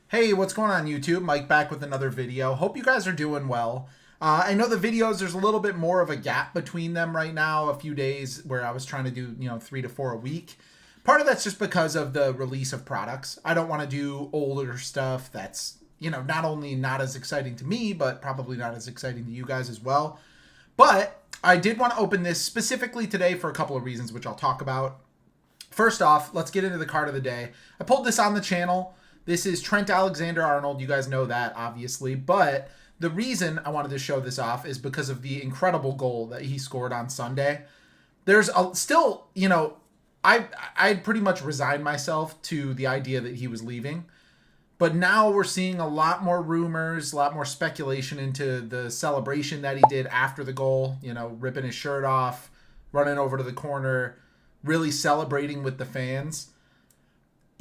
Hey, what's going on YouTube? Mike back with another video. Hope you guys are doing well. I know the videos, there's a little bit more of a gap between them right now, a few days where I was trying to do, 3 to 4 a week. Part of that's just because of the release of products. I don't want to do older stuff that's, not only not as exciting to me, but probably not as exciting to you guys as well. But I did want to open this specifically today for a couple of reasons, which I'll talk about. First off, let's get into the card of the day. I pulled this on the channel. This is Trent Alexander-Arnold. You guys know that, obviously. But the reason I wanted to show this off is because of the incredible goal that he scored on Sunday. There's still, I'd pretty much resigned myself to the idea that he was leaving. But now we're seeing a lot more rumors, a lot more speculation into the celebration that he did after the goal. Ripping his shirt off, running over to the corner, really celebrating with the fans.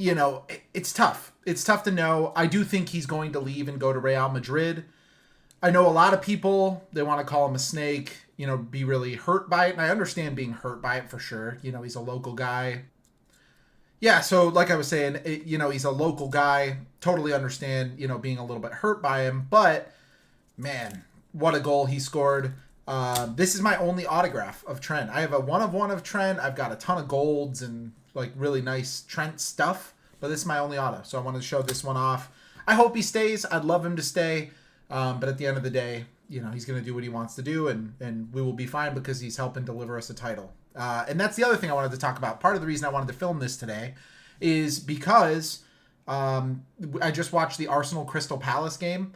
It's tough. It's tough to know. I do think he's going to leave and go to Real Madrid. I know a lot of people, they want to call him a snake, be really hurt by it. And I understand being hurt by it for sure. He's a local guy. Yeah, so like I was saying, he's a local guy. Totally understand, being a little bit hurt by him. But, man, what a goal he scored. This is my only autograph of Trent. I have a 1/1 of Trent. I've got a ton of golds and really nice Trent stuff, but this is my only auto, so I wanted to show this one off. I hope he stays. I'd love him to stay, but at the end of the day, he's going to do what he wants to do, and we will be fine because he's helping deliver us a title. And that's the other thing I wanted to talk about. Part of the reason I wanted to film this today is because I just watched the Arsenal Crystal Palace game.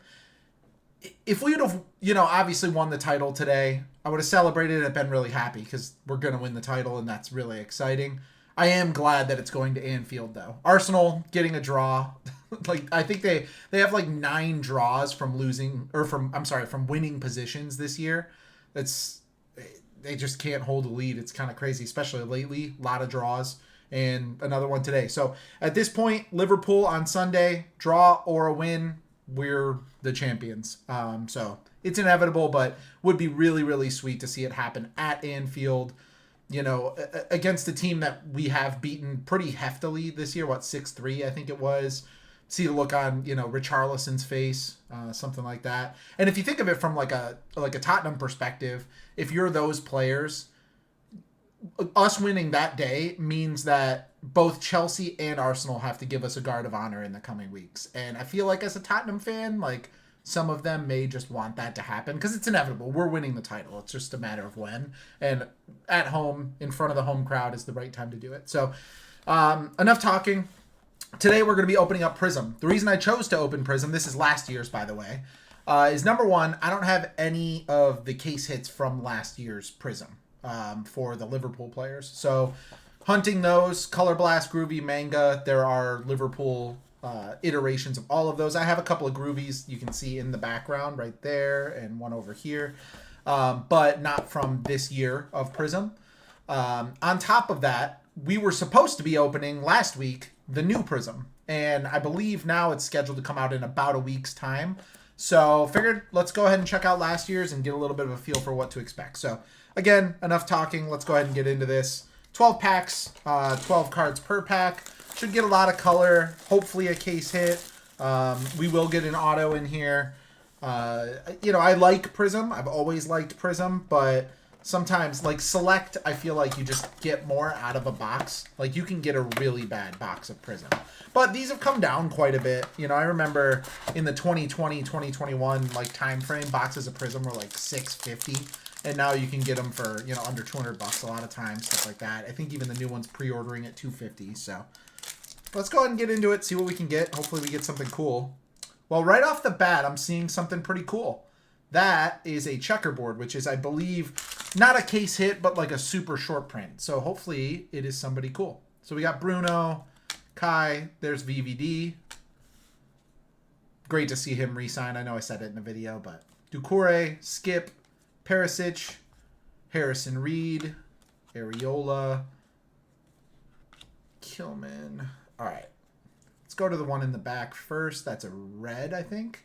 If we would have, obviously won the title today, I would have celebrated and been really happy because we're going to win the title, and that's really exciting. I am glad that it's going to Anfield, though. Arsenal getting a draw. I think they have 9 draws from from winning positions this year. They just can't hold a lead. It's kind of crazy, especially lately. A lot of draws and another one today. So at this point, Liverpool on Sunday, draw or a win, we're the champions. So it's inevitable, but would be really, really sweet to see it happen at Anfield. Against a team that we have beaten pretty heftily this year, 6-3, I think it was. See the look on, Richarlison's face, something like that. And if you think of it from a Tottenham perspective, if you're those players, us winning that day means that both Chelsea and Arsenal have to give us a guard of honor in the coming weeks. And I feel like as a Tottenham fan, some of them may just want that to happen because it's inevitable. We're winning the title. It's just a matter of when. And at home, in front of the home crowd, is the right time to do it. So enough talking. Today we're going to be opening up Prizm. The reason I chose to open Prizm, this is last year's, by the way, is number one, I don't have any of the case hits from last year's Prizm for the Liverpool players. So hunting those, Color Blast, Groovy, Manga, there are Liverpool iterations of all of those. I have a couple of Groovies you can see in the background right there and one over here, but not from this year of Prizm. On top of that, we were supposed to be opening last week the new Prizm, and I believe now it's scheduled to come out in about a week's time. So figured let's go ahead and check out last year's and get a little bit of a feel for what to expect. So again, enough talking. Let's go ahead and get into this. 12 packs, 12 cards per pack. Should get a lot of color, hopefully a case hit. We will get an auto in here. I like Prizm. I've always liked Prizm, but sometimes, Select, I feel like you just get more out of a box. You can get a really bad box of Prizm. But these have come down quite a bit. I remember in the 2020, 2021, time frame, boxes of Prizm were $6.50. And now you can get them for, under $200 a lot of times, stuff like that. I think even the new one's pre-ordering at $250. So let's go ahead and get into it, see what we can get. Hopefully we get something cool. Well, right off the bat, I'm seeing something pretty cool. That is a checkerboard, which is, I believe, not a case hit, but a super short print. So hopefully it is somebody cool. So we got Bruno, Kai, there's VVD. Great to see him re-sign. I know I said it in the video, but Doucouré, Skip, Perisic, Harrison Reed, Areola, Kilman. All right. Let's go to the one in the back first. That's a red, I think.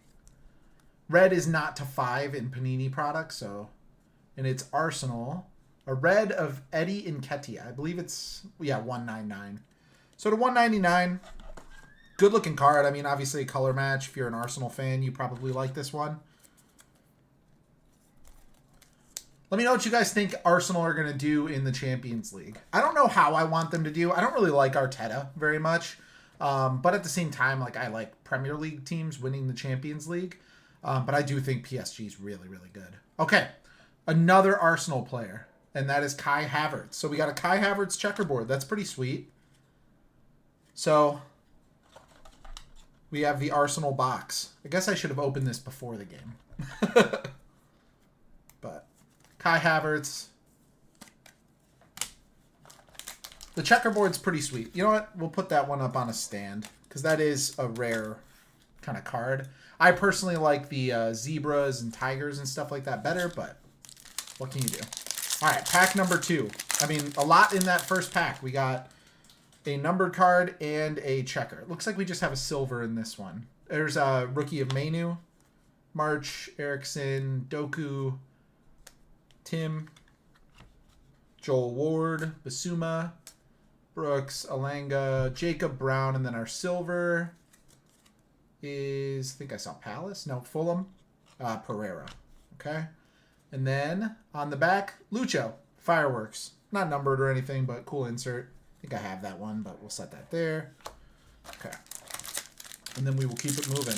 Red is not to 5 in Panini products, and it's Arsenal. A red of Eddie Nketiah. I believe it's, 199. So to 199, Good looking card. I mean, obviously a color match. If you're an Arsenal fan, you probably like this one. Let me know what you guys think Arsenal are going to do in the Champions League. I don't know how I want them to do. I don't really like Arteta very much. But at the same time, like I like Premier League teams winning the Champions League. But I do think PSG is really, really good. Okay, another Arsenal player, and that is Kai Havertz. So we got a Kai Havertz checkerboard. That's pretty sweet. So we have the Arsenal box. I guess I should have opened this before the game. But Kai Havertz. The checkerboard's pretty sweet. You know what? We'll put that one up on a stand because that is a rare kind of card. I personally like the zebras and tigers and stuff like that better, but what can you do? All right, pack number 2. I mean, a lot in that first pack. We got a numbered card and a checker. It looks like we just have a silver in this one. There's a rookie of Mainu, March, Eriksson, Doku, Tim, Joel Ward, Basuma, Brooks, Alanga, Jacob Brown, and then our silver is, I think I saw Palace. No, Fulham, Pereira. Okay. And then on the back, Lucho, Fireworks. Not numbered or anything, but cool insert. I think I have that one, but we'll set that there. Okay. And then we will keep it moving.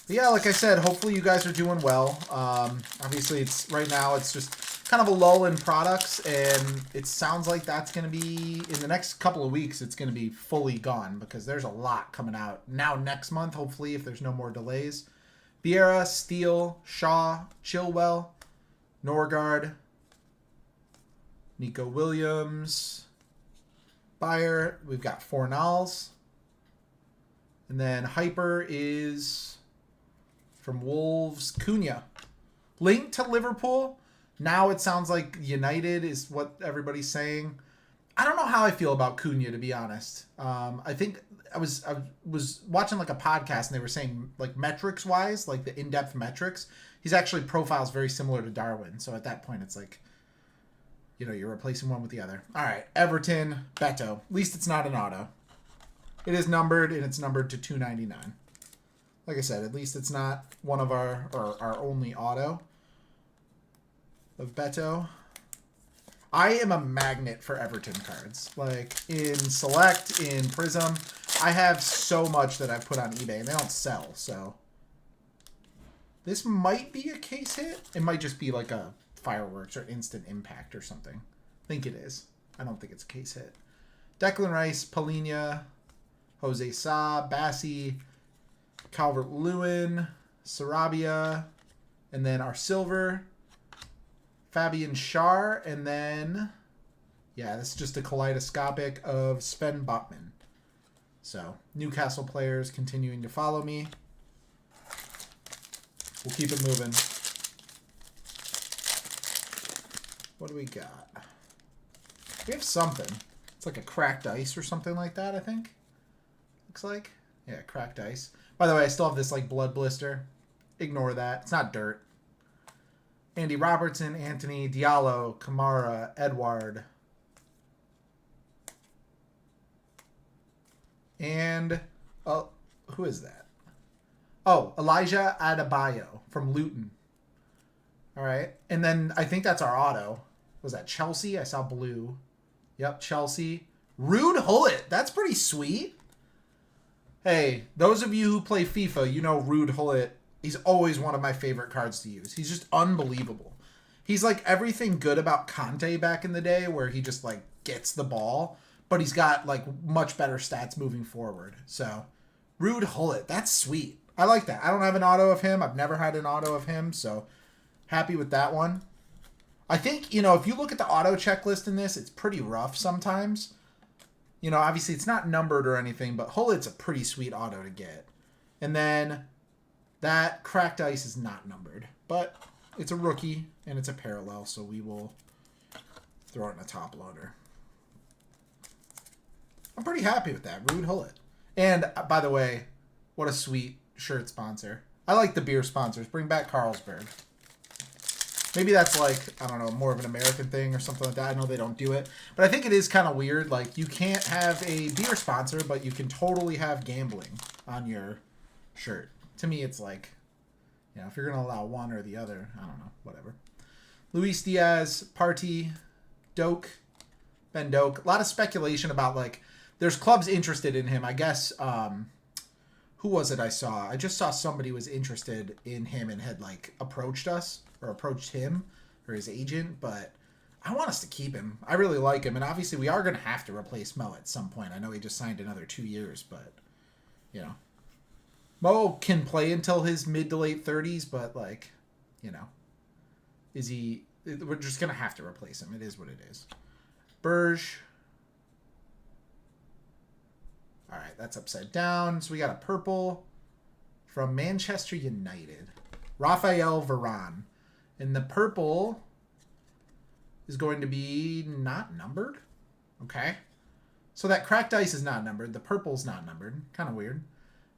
But yeah, like I said, hopefully you guys are doing well. Obviously, it's right now it's just kind of a lull in products, and it sounds like that's going to be, in the next couple of weeks, it's going to be fully gone because there's a lot coming out now next month, hopefully, if there's no more delays. Vieira, Steele, Shaw, Chilwell, Norgard, Nico Williams, Bayer. We've got Fornals. And then Hyper is from Wolves, Cunha. Linked to Liverpool. Now it sounds like United is what everybody's saying. I don't know how I feel about Cunha, to be honest. I think I was watching like a podcast and they were saying like metrics wise, like the in-depth metrics, he's actually profiles very similar to Darwin. So at that point it's like, you know, you're replacing one with the other. All right, Everton, Beto. At least it's not an auto. It is numbered and it's numbered to 299. Like I said, at least it's not one of our only auto of Beto. I am a magnet for Everton cards. Like in Select, in Prizm, I have so much that I've put on eBay and they don't sell. So this might be a case hit. It might just be like a Fireworks or Instant Impact or something. I think it is. I don't think it's a case hit. Declan Rice, Palhinha, Jose Sa, Bassi, Calvert-Lewin, Sarabia, and then our silver, Fabian Schär, and then, yeah, this is just a kaleidoscopic of Sven Botman. So, Newcastle players continuing to follow me. We'll keep it moving. What do we got? We have something. It's like a cracked ice or something like that, I think. Looks like. Yeah, cracked ice. By the way, I still have this like blood blister. Ignore that. It's not dirt. Andy Robertson, Anthony, Diallo, Kamara, Edward. And, who is that? Oh, Elijah Adebayo from Luton. All right. And then I think that's our auto. Was that Chelsea? I saw blue. Yep, Chelsea. Rude Hullet. That's pretty sweet. Hey, those of you who play FIFA, you know Rude Hullet. He's always one of my favorite cards to use. He's just unbelievable. He's like everything good about Conte back in the day where he just like gets the ball, but he's got like much better stats moving forward. So, Rude Hullet. That's sweet. I like that. I don't have an auto of him. I've never had an auto of him, so happy with that one. I think, you know, if you look at the auto checklist in this, it's pretty rough sometimes. You know, obviously it's not numbered or anything, but Hullet's a pretty sweet auto to get. And then that cracked ice is not numbered, but it's a rookie and it's a parallel, so we will throw it in a top loader. I'm pretty happy with that, Rude Hullet. And by the way, what a sweet shirt sponsor. I like the beer sponsors. Bring back Carlsberg. Maybe that's like, I don't know, more of an American thing or something like that. I know they don't do it. But I think it is kind of weird. Like, you can't have a beer sponsor, but you can totally have gambling on your shirt. To me, it's like, you know, if you're going to allow one or the other, I don't know, whatever. Luis Diaz, Partey, Doak, Ben Doak. A lot of speculation about, like, there's clubs interested in him. I guess, who was it I saw? I just saw somebody was interested in him and had, like, approached us or approached him or his agent, but I want us to keep him. I really like him, and obviously we are going to have to replace Mo at some point. I know he just signed another 2 years, but, you know. Mo can play until his mid to late 30s, but, like, you know, is he... We're just going to have to replace him. It is what it is. Burge. All right, that's upside down. So we got a purple from Manchester United. Rafael Varane. And the purple is going to be not numbered. Okay. So that cracked ice is not numbered. The purple's not numbered. Kind of weird.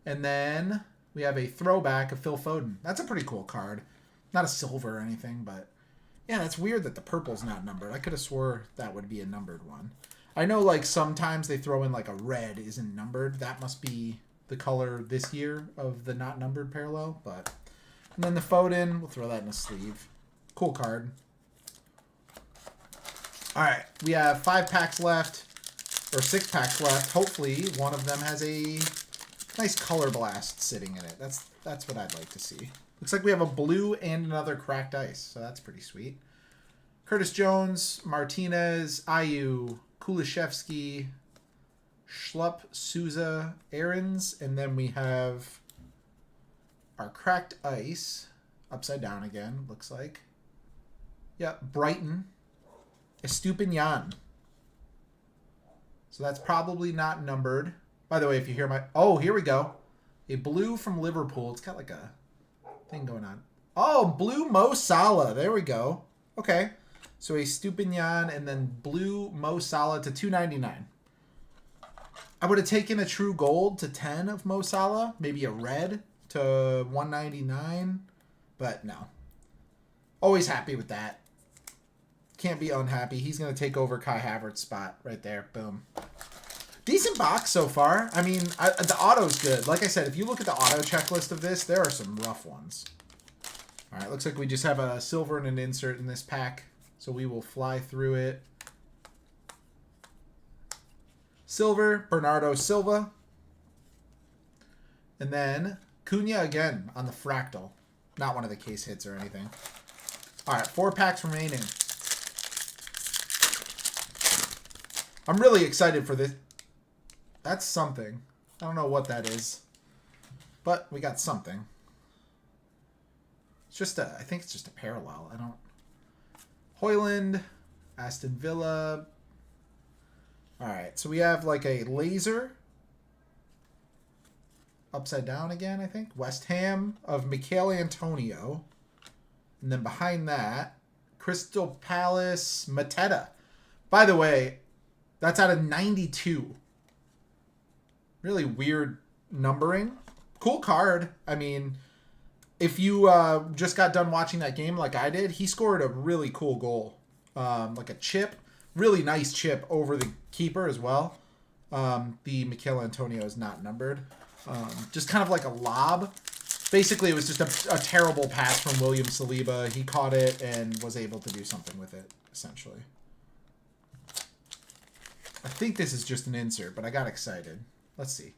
And then we have a throwback of Phil Foden. That's a pretty cool card. Not a silver or anything, but yeah, that's weird that the purple's not numbered. I could have swore that would be a numbered one. I know, like, sometimes they throw in, like, a red isn't numbered. That must be the color this year of the not numbered parallel, but... And then the Foden, we'll throw that in a sleeve. Cool card. All right, we have 5 packs left, or 6 packs left. Hopefully, one of them has a nice color blast sitting in it. That's what I'd like to see. Looks like we have a blue and another cracked ice, so that's pretty sweet. Curtis Jones, Martinez, Ayew, Kulishevsky, Schlupp, Souza, Aarons, and then we have our cracked ice, upside down again, looks like. Yeah, Brighton, Estupinian. So that's probably not numbered. By the way, if you hear my... Oh, here we go. A blue from Liverpool. It's got like a thing going on. Oh, blue Mo Salah. There we go. Okay. So a Stupinian and then blue Mo Salah to $2.99. I would have taken a true gold to 10 of Mo Salah. Maybe a red to $1.99. But no. Always happy with that. Can't be unhappy. He's going to take over Kai Havertz's spot right there. Boom. Decent box so far. I mean, the auto's good. Like I said, if you look at the auto checklist of this, there are some rough ones. All right, looks like we just have a silver and an insert in this pack. So we will fly through it. Silver, Bernardo Silva. And then Cunha again on the fractal. Not one of the case hits or anything. All right, 4 packs remaining. I'm really excited for this. That's something. I don't know what that is. But we got something. It's just a, I think it's just a parallel. I don't... Hoyland, Aston Villa. All right, so we have like a laser. Upside down again, I think. West Ham of Michail Antonio. And then behind that, Crystal Palace, Mateta. By the way, that's out of 92. Really weird numbering. Cool card. I mean, if you just got done watching that game like I did, he scored a really cool goal. Like a chip. Really nice chip over the keeper as well. The Michail Antonio is not numbered. Just kind of like a lob. Basically, it was just a terrible pass from William Saliba. He caught it and was able to do something with it, essentially. I think this is just an insert, but I got excited. Let's see.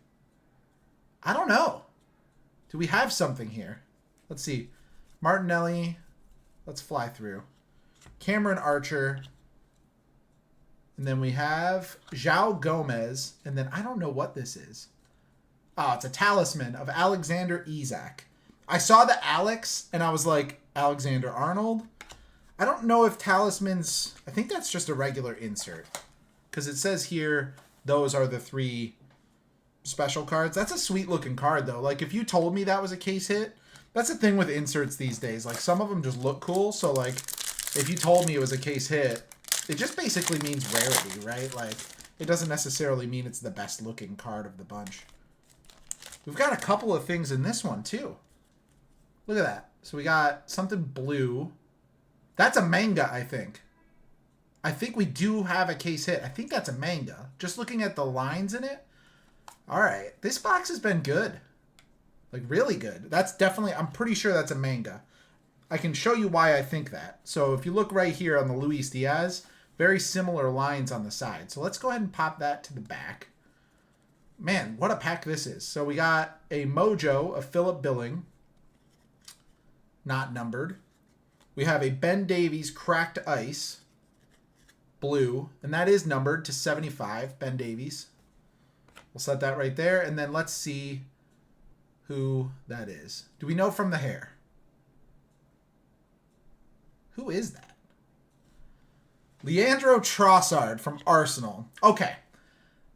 I don't know. Do we have something here? Let's see. Martinelli. Let's fly through. Cameron Archer. And then we have João Gomez. And then I don't know what this is. Oh, it's a talisman of Alexander Isak. I saw the Alex, and I was like, Alexander Arnold? I don't know if talismans... I think that's just a regular insert. Because it says here, those are the 3 special cards. That's a sweet-looking card, though. Like, if you told me that was a case hit, that's the thing with inserts these days. Like, some of them just look cool. So, like, if you told me it was a case hit, it just basically means rarity, right? Like, it doesn't necessarily mean it's the best-looking card of the bunch. We've got a couple of things in this one, too. Look at that. So we got something blue. That's a manga, I think. I think we do have a case hit. I think that's a manga. Just looking at the lines in it. All right. This box has been good. Like, really good. That's definitely, I'm pretty sure that's a manga. I can show you why I think that. So if you look right here on the Luis Diaz, very similar lines on the side. So let's go ahead and pop that to the back. Man, what a pack this is. So we got a Mojo of Philip Billing. Not numbered. We have a Ben Davies Cracked Ice. Blue. And that is numbered to 75. Ben Davies. We'll set that right there. And then let's see who that is. Do we know from the hair? Who is that? Leandro Trossard from Arsenal. Okay.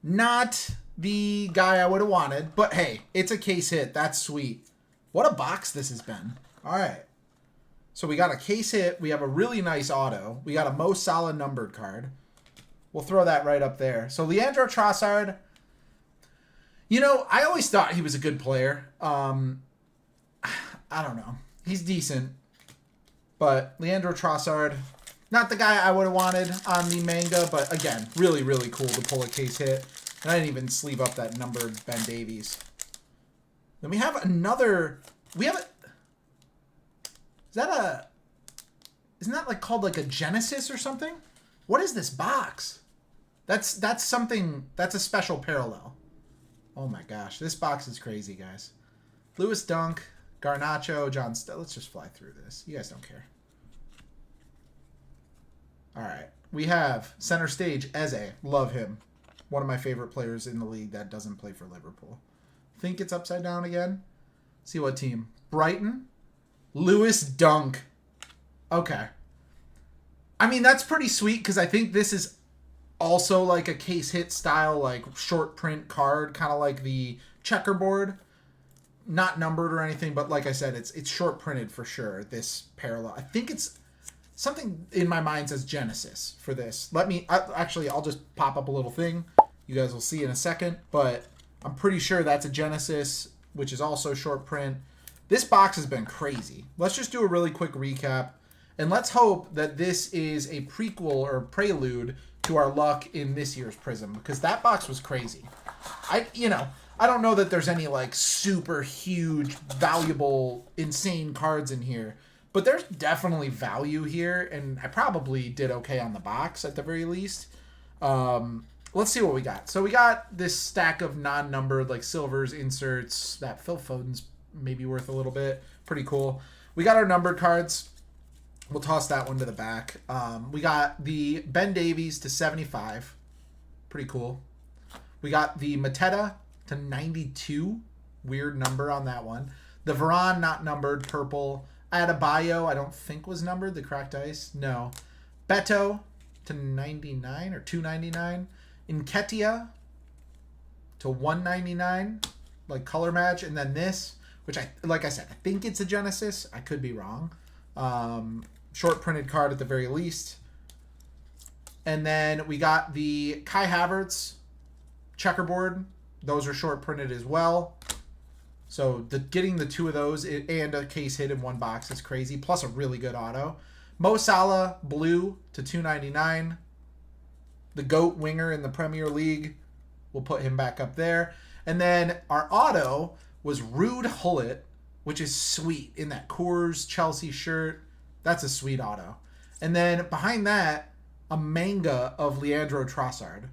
Not the guy I would have wanted, but hey, it's a case hit. That's sweet. What a box this has been. All right. So we got a case hit. We have a really nice auto. We got a Mo Salah numbered card. We'll throw that right up there. So Leandro Trossard, you know, I always thought he was a good player. I don't know. He's decent. But Leandro Trossard, not the guy I would have wanted on the manga, but again, really, really cool to pull a case hit. And I didn't even sleeve up that numbered Ben Davies. Then we have another, isn't that like called like a Genesis or something? What is this box? That's something, that's a special parallel. Oh my gosh, this box is crazy, guys. Lewis Dunk, Garnacho, let's just fly through this. You guys don't care. All right. We have center stage, Eze. Love him. One of my favorite players in the league that doesn't play for Liverpool. Think it's upside down again. See what team. Brighton. Lewis Dunk. Okay. I mean, that's pretty sweet because I think this is also like a case hit style, like short print card, kind of like the checkerboard. Not numbered or anything, but like I said, it's short printed for sure, this parallel. I think it's something in my mind says Genesis for this. I'll just pop up a little thing. You guys will see in a second, but I'm pretty sure that's a Genesis, which is also short print. This box has been crazy. Let's just do a really quick recap, and let's hope that this is a prequel or prelude to our luck in this year's Prizm, because that box was crazy. I don't know that there's any like super huge, valuable, insane cards in here, but there's definitely value here, and I probably did okay on the box at the very least. Let's see what we got. So we got this stack of non-numbered like silvers, inserts. That Phil Foden's maybe worth a little bit. Pretty cool. We got our numbered cards. We'll toss that one to the back. We got the Ben Davies to 75. Pretty cool. We got the Mateta to 92. Weird number on that one. The Varane not numbered, purple. Adebayo, I don't think was numbered. The cracked ice, no. Beto to 99 or 299. Nketiah to 199, like color match. And then this, which like I said, I think it's a Genesis. I could be wrong. Short printed card at the very least. And then we got the Kai Havertz checkerboard. Those are short printed as well. So getting the two of those and a case hit in one box is crazy. Plus a really good auto. Mo Salah blue to 299. The GOAT winger in the Premier League. We'll put him back up there. And then our auto was Rude Hullet, which is sweet in that Coors Chelsea shirt. That's a sweet auto. And then behind that, a manga of Leandro Trossard.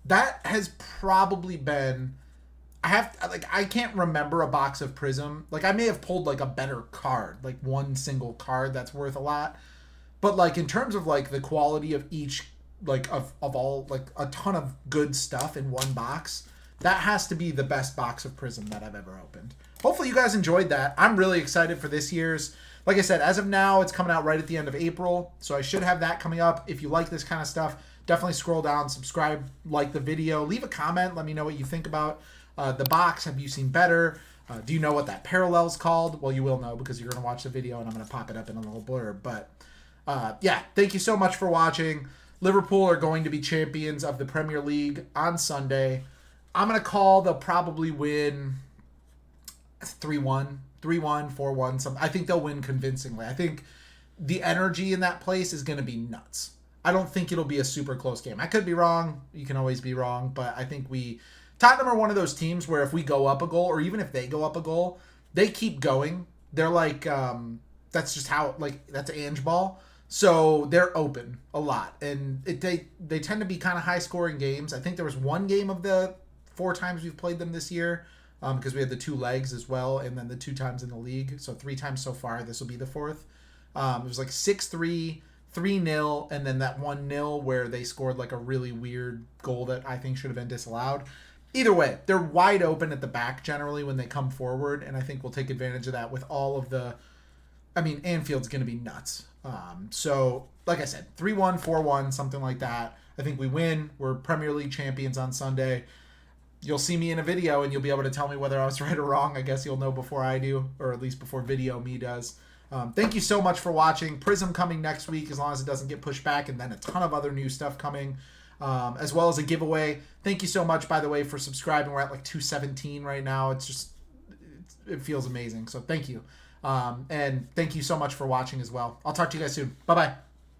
That has probably been... I can't remember a box of Prizm. Like, I may have pulled, like, a better card. Like, one single card that's worth a lot. But, like, in terms of, like, the quality of each, like, of all, like, a ton of good stuff in one box, that has to be the best box of Prizm that I've ever opened. Hopefully you guys enjoyed that. I'm really excited for this year's. Like I said, as of now, it's coming out right at the end of April. So I should have that coming up. If you like this kind of stuff, definitely scroll down, subscribe, like the video. Leave a comment. Let me know what you think about the box. Have you seen better? Do you know what that parallel is called? Well, you will know because you're going to watch the video and I'm going to pop it up in a little blurb. But yeah, thank you so much for watching. Liverpool are going to be champions of the Premier League on Sunday. I'm going to call they'll probably win 3-1, 3-1, 4-1. I think they'll win convincingly. I think the energy in that place is going to be nuts. I don't think it'll be a super close game. I could be wrong. You can always be wrong. But I think Tottenham are one of those teams where if we go up a goal, or even if they go up a goal, they keep going. They're like, that's just how, like, that's Ange ball. So they're open a lot. And they tend to be kind of high-scoring games. I think there was one game of the 4 times we've played them this year, because we had the 2 legs as well, and then the 2 times in the league. So 3 times so far. This will be the 4th. It was like 6-3, 3-0, and then that 1-0 where they scored like a really weird goal that I think should have been disallowed. Either way, they're wide open at the back generally when they come forward, and I think we'll take advantage of that with all of the... I mean, Anfield's going to be nuts. So, like I said, 3-1, 4-1, something like that. I think we win. We're Premier League champions on Sunday. You'll see me in a video, and you'll be able to tell me whether I was right or wrong. I guess you'll know before I do, or at least before video me does. Thank you so much for watching. Prizm coming next week, as long as it doesn't get pushed back, and then a ton of other new stuff coming, as well as a giveaway. Thank you so much, by the way, for subscribing. We're at like 217 right now. It feels amazing. So thank you. And thank you so much for watching as well. I'll talk to you guys soon. Bye-bye.